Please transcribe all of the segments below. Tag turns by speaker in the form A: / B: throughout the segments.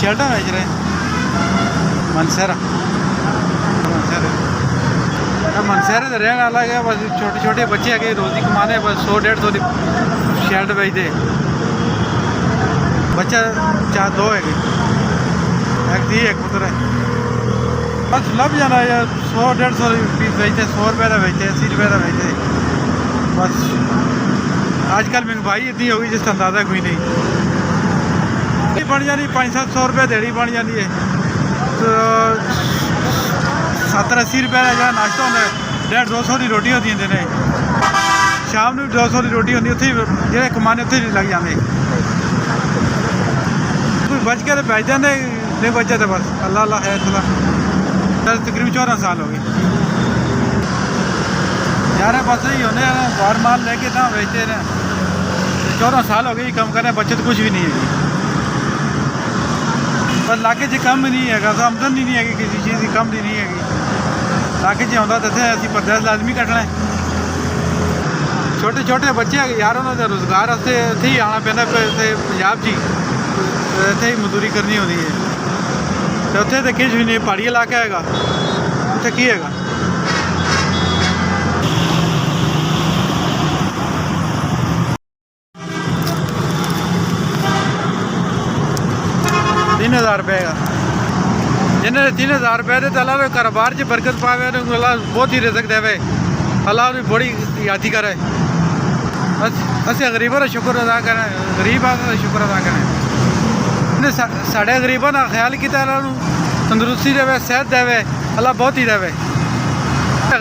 A: शर्टा बेच रहे हैं मनसर मनसर रहने वाला है। बस छोटे छोटे बच्चे है रोजी कमाने बस 100-150 की शर्ट बेचते बच्चा 4-2 है एक धी एक पुत्र है बस लभ जाना यार 100-150 पीस बेचते 100 रुपये का बेचते 80 रुपये का बेचते बस। आजकल महंगाई इतनी हो गई जिसका अंदाजा कोई नहीं बन जाती 500-700 रुपये दिहाड़ी बन जाती है तो 70-80 रुपये का जो नाश्ता होता है 150-200 की रोटी होती है दिन शाम को 200 की रोटी होती उत्थे जो कमाने उत्थे लग जाते कोई बच के तो बेच जाते नहीं बचे तो बस अल्लाह अल्लाह है थोड़ा तकरीबन 14 साल हो गए यार बस ही होने बाहर माल लेके ना बेचते ना 14 साल हो गए कम करने बचत कुछ भी नहीं है पर लाके च कम नहीं है आमदन ही नहीं है किसी चीज़ की कम नहीं है लाके च आता तो असं परदेस लाजमी कटना है। छोटे छोटे बच्चे यार उन्होंने रोजगार वास्ते इत्थे ही आना पैंदा पंजाब च इत्थे ही मजदूरी करनी होती है तो उत्थे तो कुछ भी नहीं पहाड़ी इलाका है उत्थे की है 3000 रुपये का जिन्हें 3000 रुपये दे अल्लाह ने कारोबार च बरकत पावे अल्लाह बहुत ही रिज़्क देवे अल्लाह ने बड़ी यादी करे असें गरीबों का शुक्र अदा करें गरीब आदमी का शुक्र अदा करें साढ़े गरीबों का ख्याल किया तंदुरुस्ती देवे सेहत देवे अल्लाह बहुत ही देवे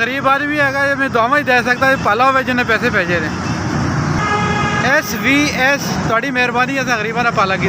A: गरीब आदमी है मैं दुआवां ही दे सकता पाला हो जिन्हें पैसे भेजे ने SVS थोड़ी मेहरबानी असें गरीबों का पाला की